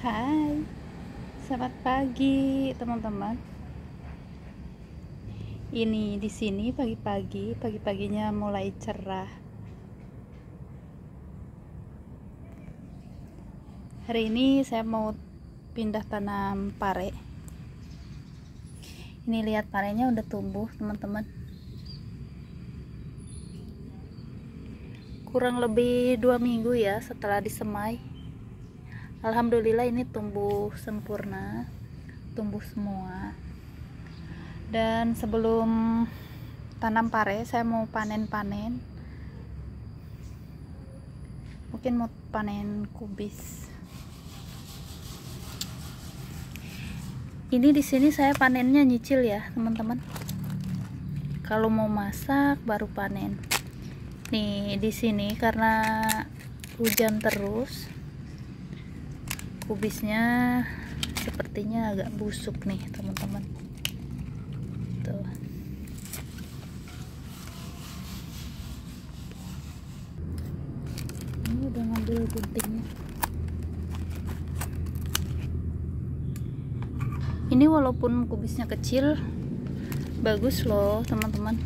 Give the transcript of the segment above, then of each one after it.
Hai, selamat pagi teman-teman. Ini di sini pagi-paginya mulai cerah. Hari ini saya mau pindah tanam pare. Ini lihat parenya udah tumbuh teman-teman. Kurang lebih 2 minggu ya setelah disemai. Alhamdulillah ini tumbuh sempurna, tumbuh semua. Dan sebelum tanam pare saya mau panen-panen. Mungkin mau panen kubis. Ini di sini saya panennya nyicil ya teman-teman. Kalau mau masak baru panen. Nih di sini karena hujan terus, kubisnya sepertinya agak busuk nih teman-teman. Tuh. Ini udah ngambil guntingnya. Ini walaupun kubisnya kecil, bagus loh teman-teman.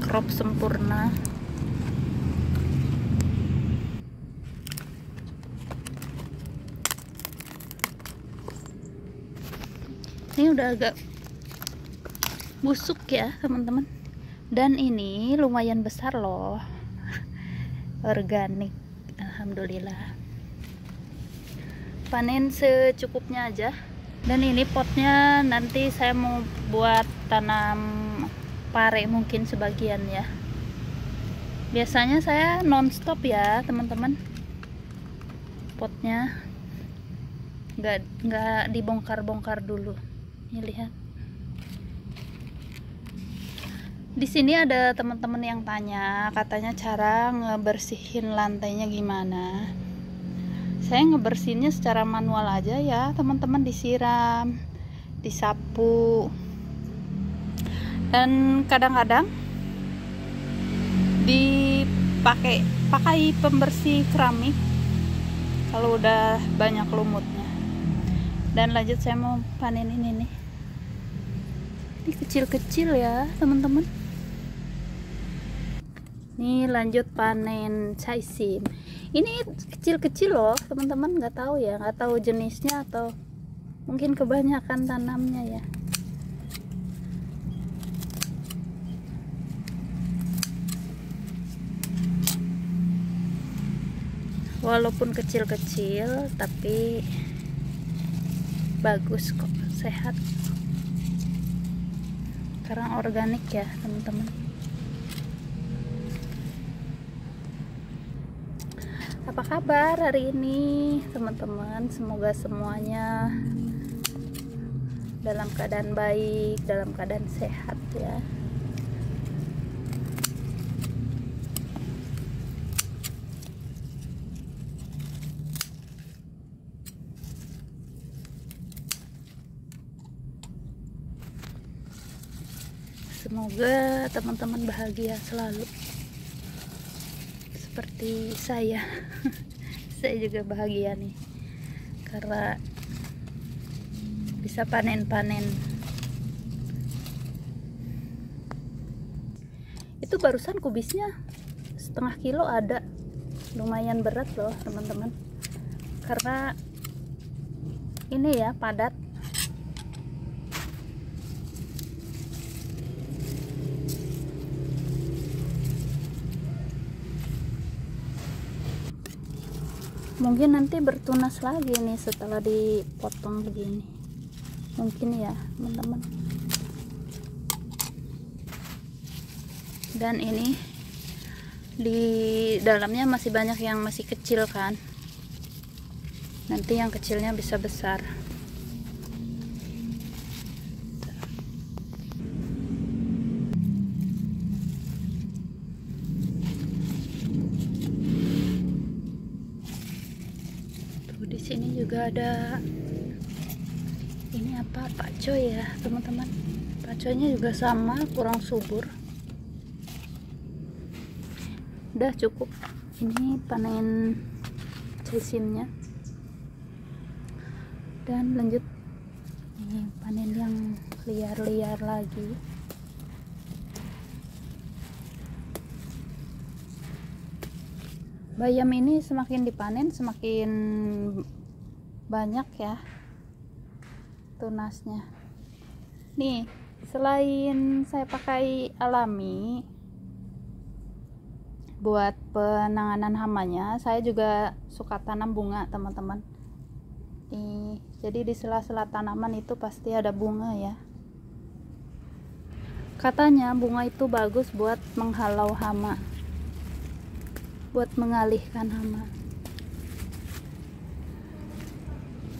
Crop sempurna. Ini udah agak busuk ya teman-teman. Dan ini lumayan besar loh. Organik, alhamdulillah. Panen secukupnya aja. Dan ini potnya nanti saya mau buat tanam pare mungkin sebagian ya. Biasanya saya nonstop ya teman-teman. Potnya nggak dibongkar-bongkar dulu. Ini lihat. Di sini ada teman-teman yang tanya, katanya cara ngebersihin lantainya gimana. Saya ngebersihinnya secara manual aja ya teman-teman, disiram, disapu, dan kadang-kadang pakai pembersih keramik kalau udah banyak lumutnya. Dan lanjut saya mau panen ini nih. Ini kecil-kecil ya teman-teman. Nih lanjut panen saisim. Ini kecil-kecil loh teman-teman, nggak tahu ya, nggak tahu jenisnya atau mungkin kebanyakan tanamnya ya. Walaupun kecil-kecil tapi bagus kok, sehat. Karena organik ya teman-teman. Apa kabar hari ini teman-teman? Semoga semuanya dalam keadaan baik, dalam keadaan sehat ya. Semoga teman-teman bahagia selalu seperti saya. Saya juga bahagia nih karena bisa panen-panen. Itu barusan kubisnya 1/2 kilo ada, lumayan berat loh teman-teman, karena ini ya padat. Mungkin nanti bertunas lagi nih setelah dipotong begini, mungkin ya teman-teman. Dan ini di dalamnya masih banyak yang masih kecil kan, nanti yang kecilnya bisa besar. Di sini juga ada ini apa, pakcoy ya teman-teman. Pakcoynya juga sama, kurang subur. Udah cukup. Ini panen saisimnya. Dan lanjut nih panen yang liar-liar lagi. Bayam ini semakin dipanen semakin banyak ya tunasnya. Nih, selain saya pakai alami buat penanganan hamanya, saya juga suka tanam bunga, teman-teman. Nih, jadi di sela-sela tanaman itu pasti ada bunga ya. Katanya bunga itu bagus buat menghalau hama, buat mengalihkan hama.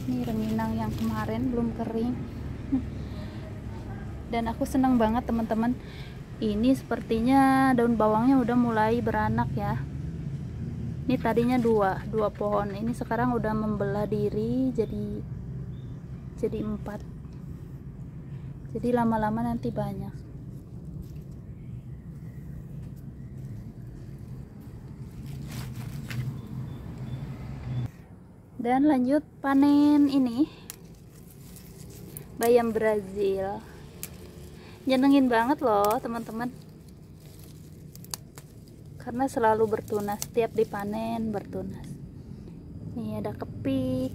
Ini rengginang yang kemarin belum kering. Dan aku senang banget teman-teman, ini sepertinya daun bawangnya udah mulai beranak ya. Ini tadinya dua pohon, ini sekarang udah membelah diri jadi 4. Jadi lama-lama nanti banyak. Dan lanjut panen ini bayam Brazil. Nyenengin banget loh teman-teman, karena selalu bertunas, setiap dipanen bertunas. Nih ada kepik,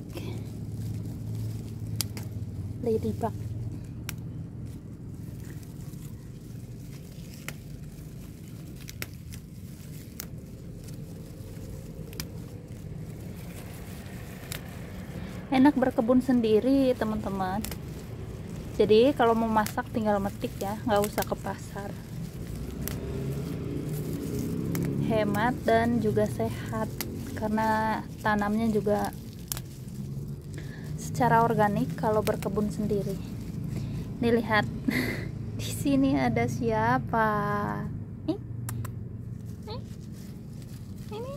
ladybug. Enak berkebun sendiri teman-teman. Jadi kalau mau masak tinggal metik ya, nggak usah ke pasar. Hemat dan juga sehat karena tanamnya juga secara organik kalau berkebun sendiri. Nih lihat, di sini ada siapa? Ini,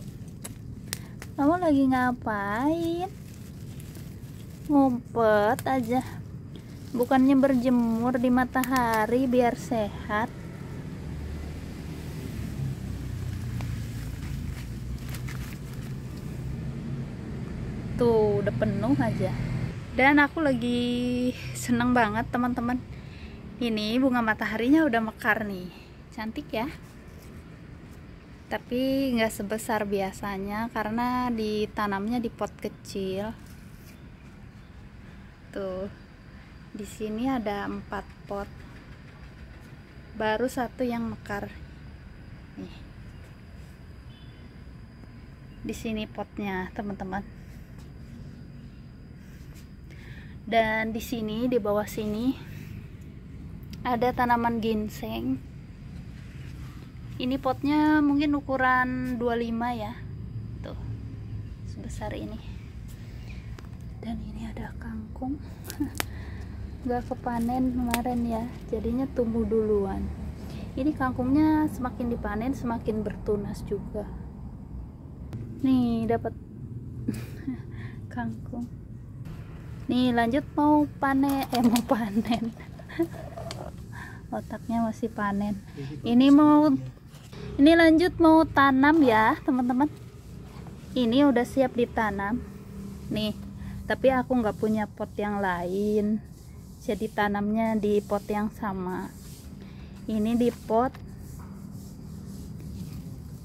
kamu lagi ngapain? Ngumpet aja. Bukannya berjemur di matahari biar sehat. Tuh udah penuh aja. Dan aku lagi seneng banget teman-teman. Ini bunga mataharinya udah mekar nih. Cantik ya. Tapi nggak sebesar biasanya karena ditanamnya di pot kecil. Tuh. Di sini ada 4 pot, baru 1 yang mekar. Nih, di sini potnya teman-teman. Dan di sini di bawah sini ada tanaman ginseng. Ini potnya mungkin ukuran 25 ya, tuh sebesar ini. Dan ini ada kangkung. Gak kepanen kemarin ya, jadinya tumbuh duluan. Ini kangkungnya semakin dipanen semakin bertunas juga. Nih dapat kangkung. Nih lanjut mau panen, otaknya masih panen. Ini lanjut mau tanam ya teman-teman. Ini udah siap ditanam nih, tapi aku nggak punya pot yang lain, jadi tanamnya di pot yang sama. Ini di pot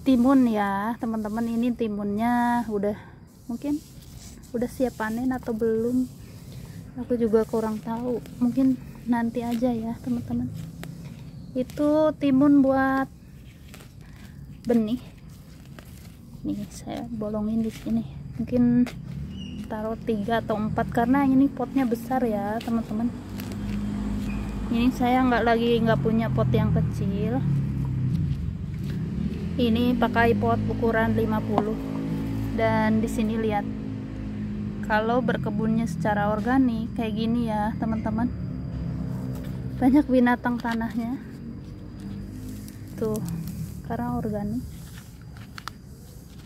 timun ya teman-teman. Ini timunnya mungkin udah siap panen atau belum, aku juga kurang tahu, mungkin nanti aja ya teman-teman. Itu timun buat benih. Nih saya bolongin di sini, mungkin taruh 3 atau 4 karena ini potnya besar ya teman-teman. Ini saya nggak punya pot yang kecil. Ini pakai pot ukuran 50. Dan di sini lihat, kalau berkebunnya secara organik kayak gini ya teman-teman, banyak binatang tanahnya tuh karena organik.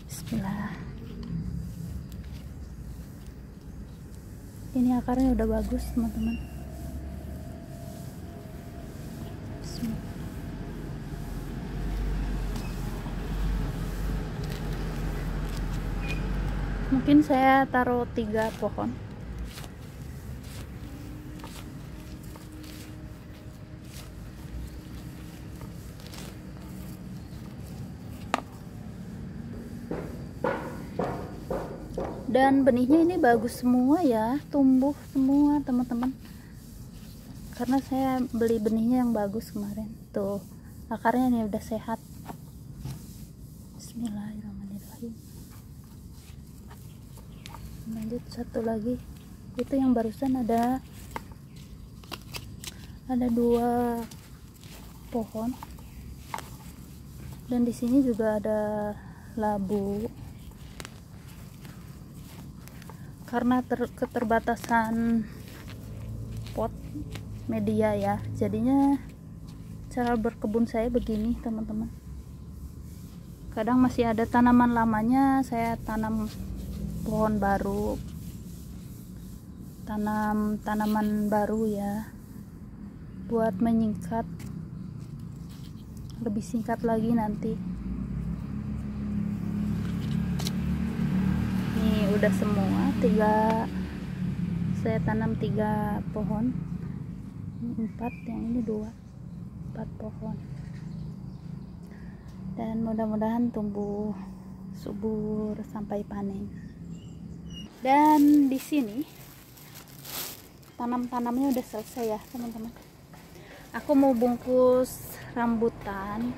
Bismillah. Ini akarnya udah bagus teman-teman. Mungkin saya taruh 3 pohon. Dan benihnya ini bagus semua ya, tumbuh semua teman-teman, karena saya beli benihnya yang bagus kemarin. Tuh akarnya nih udah sehat. Bismillahirrahmanirrahim. Lanjut satu lagi, itu yang barusan ada 2 pohon, dan di sini juga ada labu. Karena keterbatasan pot media ya, jadinya cara berkebun saya begini teman-teman. Kadang masih ada tanaman lamanya, saya tanam pohon baru, tanam tanaman baru ya, buat menyingkat, lebih singkat lagi nanti. Ini udah semua, saya tanam 3 pohon, ini 4, yang ini 2, 4 pohon, dan mudah-mudahan tumbuh subur sampai panen. Dan di sini tanam-tanamnya udah selesai ya teman-teman. Aku mau bungkus rambutan.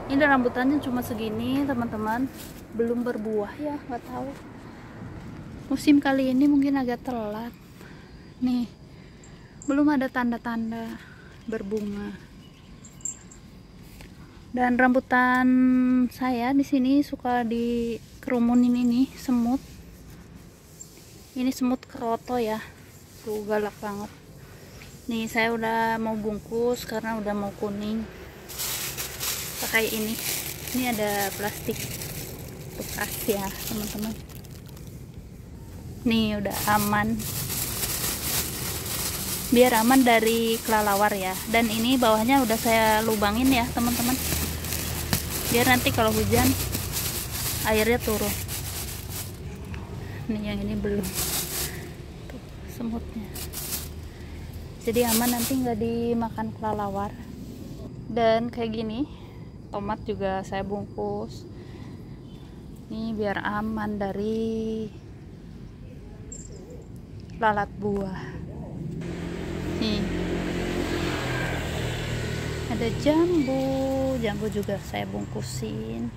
Ini rambutannya cuma segini teman-teman, belum berbuah ya, nggak tahu. Musim kali ini mungkin agak telat. Nih, belum ada tanda-tanda berbunga. Dan rambutan saya di sini suka dikerumunin ini semut. Ini semut keroto ya, tuh galak banget. Nih saya udah mau bungkus karena udah mau kuning. Pakai ini ada plastik bekas ya teman-teman. Nih udah aman, biar aman dari kelelawar ya. Dan ini bawahnya udah saya lubangin ya teman-teman, biar nanti kalau hujan airnya turun. Nih yang ini belum, tuh semutnya, jadi aman, nanti nggak dimakan kelelawar. Dan kayak gini tomat juga saya bungkus nih biar aman dari lalat buah. Nih ada jambu juga saya bungkusin.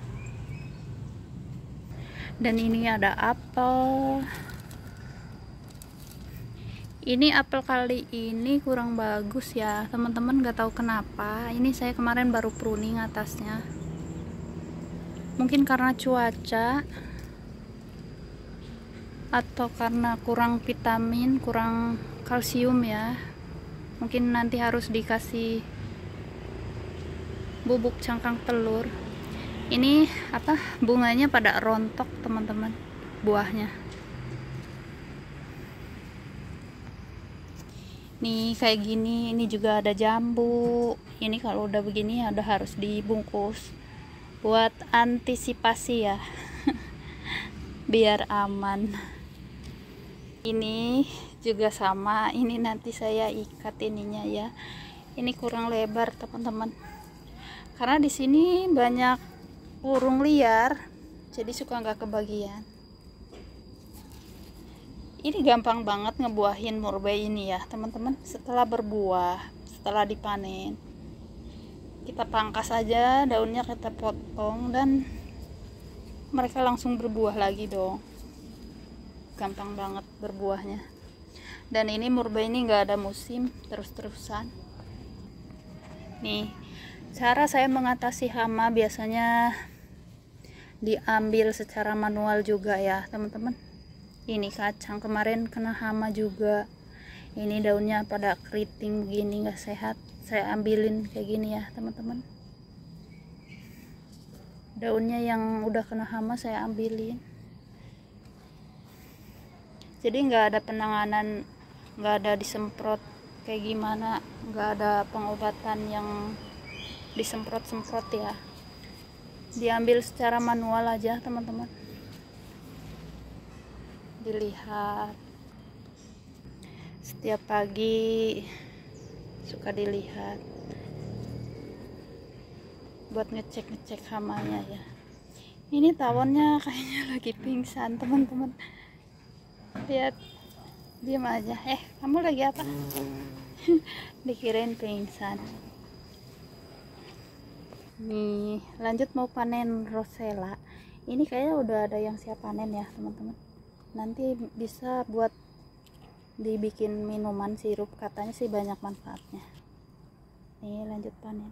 Dan ini ada apel. Ini apel kali ini kurang bagus ya teman-teman, nggak tahu kenapa. Ini saya kemarin baru pruning atasnya, mungkin karena cuaca atau karena kurang vitamin, kurang kalsium ya. Mungkin nanti harus dikasih bubuk cangkang telur. Ini apa, bunganya pada rontok teman-teman, buahnya. Nih kayak gini, ini juga ada jambu. Ini kalau udah begini ya udah harus dibungkus buat antisipasi ya. Biar aman. Ini juga sama, ini nanti saya ikat ininya ya. Ini kurang lebar teman-teman, karena di sini banyak burung liar, jadi suka nggak kebagian. Ini gampang banget ngebuahin murbei ini ya teman-teman. Setelah berbuah, setelah dipanen, kita pangkas aja daunnya, kita potong, dan mereka langsung berbuah lagi dong. Gampang banget berbuahnya. Dan ini murbei ini nggak ada musim, terus-terusan. Nih cara saya mengatasi hama, biasanya diambil secara manual juga ya teman-teman. Ini kacang kemarin kena hama juga. Ini daunnya pada keriting begini, nggak sehat. Saya ambilin kayak gini ya teman-teman. Daunnya yang udah kena hama saya ambilin. Jadi nggak ada penanganan, nggak ada disemprot kayak gimana, nggak ada pengobatan yang disemprot-semprot ya. Diambil secara manual aja teman-teman. Dilihat setiap pagi, suka dilihat buat ngecek hamanya ya. Ini tawonnya kayaknya lagi pingsan teman-teman. Lihat, diam aja. Kamu lagi apa? Dikirain pingsan. Nih, lanjut mau panen rosella. Ini kayaknya udah ada yang siap panen ya teman-teman. Nanti bisa buat dibikin minuman sirup, katanya sih banyak manfaatnya. Nih, lanjut panen.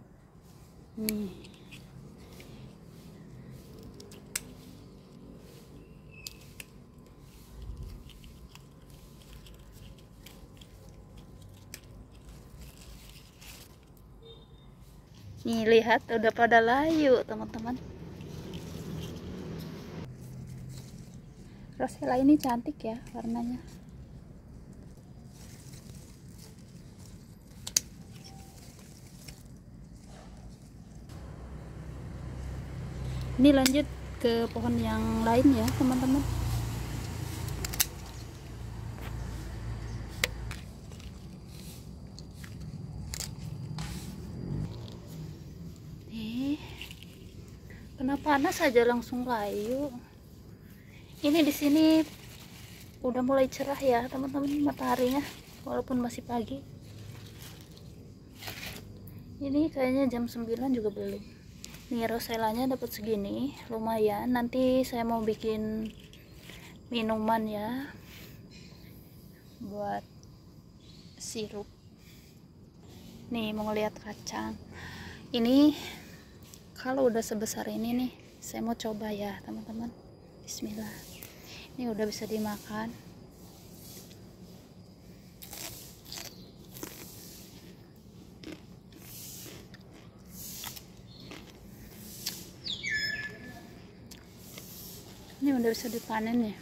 Nih, lihat udah pada layu teman-teman. Rosella ini cantik ya warnanya. Ini lanjut ke pohon yang lain ya teman-teman. Kena panas aja langsung layu. Ini di sini udah mulai cerah ya teman-teman mataharinya, walaupun masih pagi. Ini kayaknya jam 9 juga belum. Nih, rosellanya dapat segini, lumayan. Nanti saya mau bikin minuman ya, buat sirup. Nih, mau ngeliat kacang. Ini kalau udah sebesar ini nih, saya mau coba ya teman-teman. Bismillah. Ini udah bisa dimakan. Ini udah bisa dipanen ya.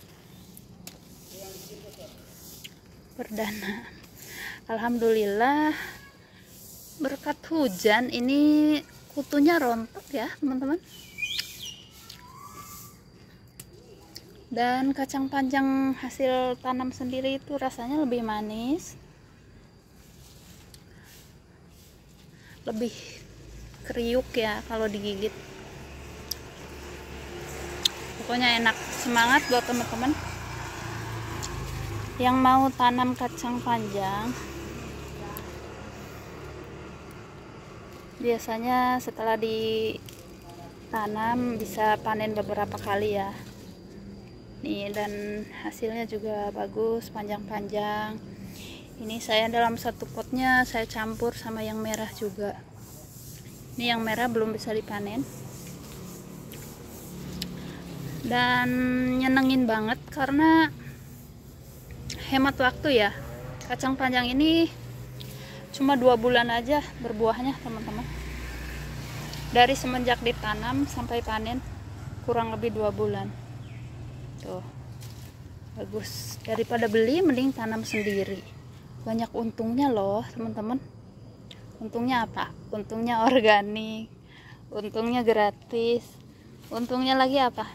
Perdana. Alhamdulillah, berkat hujan ini kutunya rontok ya teman-teman. Dan kacang panjang hasil tanam sendiri itu rasanya lebih manis, lebih kriuk ya kalau digigit. Pokoknya enak. Semangat buat teman-teman yang mau tanam kacang panjang. Biasanya setelah ditanam bisa panen beberapa kali ya. Nih, dan hasilnya juga bagus, panjang-panjang. Ini saya dalam satu potnya saya campur sama yang merah juga. Ini yang merah belum bisa dipanen. Dan nyenengin banget karena hemat waktu ya. Kacang panjang ini cuma 2 bulan aja berbuahnya teman-teman. Dari semenjak ditanam sampai panen kurang lebih 2 bulan. Tuh, bagus. Daripada beli mending tanam sendiri. Banyak untungnya loh teman-teman. Untungnya apa? Untungnya organik, untungnya gratis, untungnya lagi apa?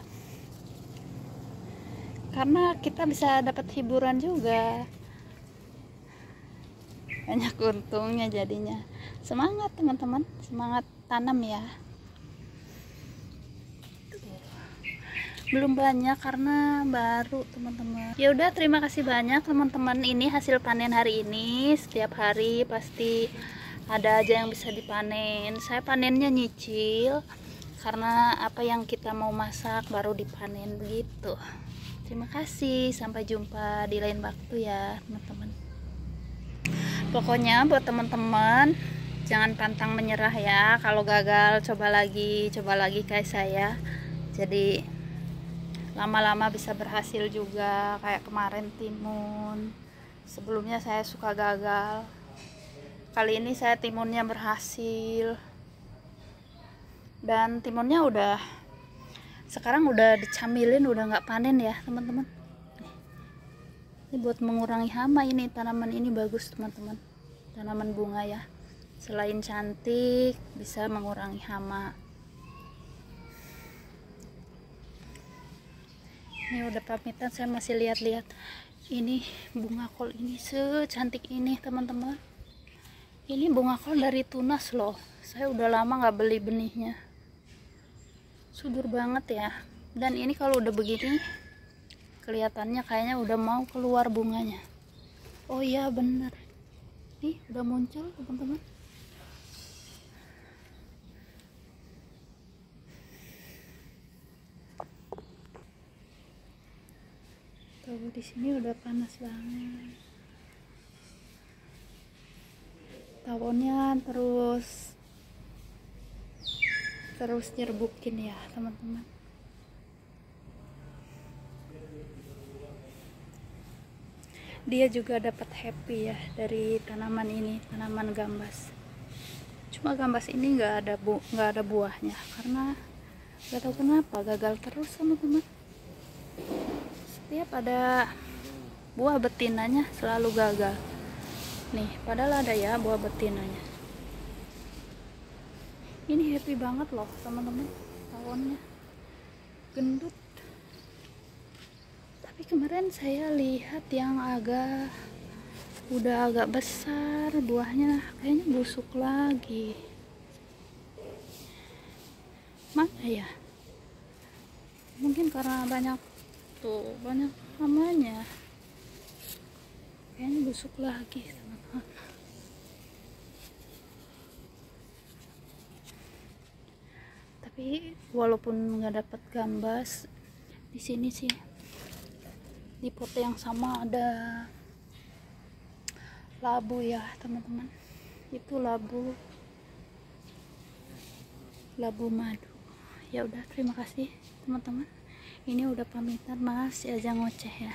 Karena kita bisa dapat hiburan juga. Banyak untungnya jadinya. Semangat teman-teman, semangat tanam ya. Belum banyak karena baru teman-teman. Ya udah, terima kasih banyak teman-teman. Ini hasil panen hari ini. Setiap hari pasti ada aja yang bisa dipanen. Saya panennya nyicil karena apa yang kita mau masak baru dipanen begitu. Terima kasih, sampai jumpa di lain waktu ya teman-teman. Pokoknya buat teman-teman jangan pantang menyerah ya. Kalau gagal coba lagi kayak saya. Jadi lama-lama bisa berhasil juga. Kayak kemarin timun, sebelumnya saya suka gagal. Kali ini saya timunnya berhasil. Dan timunnya sekarang udah dicamilin, udah nggak panen ya teman-teman. Ini buat mengurangi hama, ini tanaman ini bagus teman-teman. Tanaman bunga ya. Selain cantik, bisa mengurangi hama. Ini udah pamitan, saya masih lihat-lihat. Ini bunga kol ini secantik ini teman-teman. Ini bunga kol dari tunas loh. Saya udah lama nggak beli benihnya. Subur banget ya. Dan ini kalau udah begini kelihatannya kayaknya udah mau keluar bunganya. Oh iya bener, nih udah muncul teman-teman. Tuh di sini udah panas banget. Tawonnya terus nyerbukin ya teman-teman. Dia juga dapat happy ya dari tanaman ini, tanaman gambas. Cuma gambas ini nggak ada buahnya karena nggak tahu kenapa gagal terus teman-teman. Setiap ada buah betinanya selalu gagal. Nih padahal ada ya buah betinanya. Ini happy banget loh teman-teman, tawonnya gendut. Tapi kemarin saya lihat yang udah agak besar buahnya, kayaknya busuk lagi. Mana ya? Mungkin karena banyak hamanya, kayaknya busuk lagi teman-teman. Tapi walaupun nggak dapat gambas, di sini sih di pot yang sama ada labu ya teman-teman. Itu labu madu. Ya udah, terima kasih teman-teman. Ini udah pamitan, Mas, aja ngoceh ya.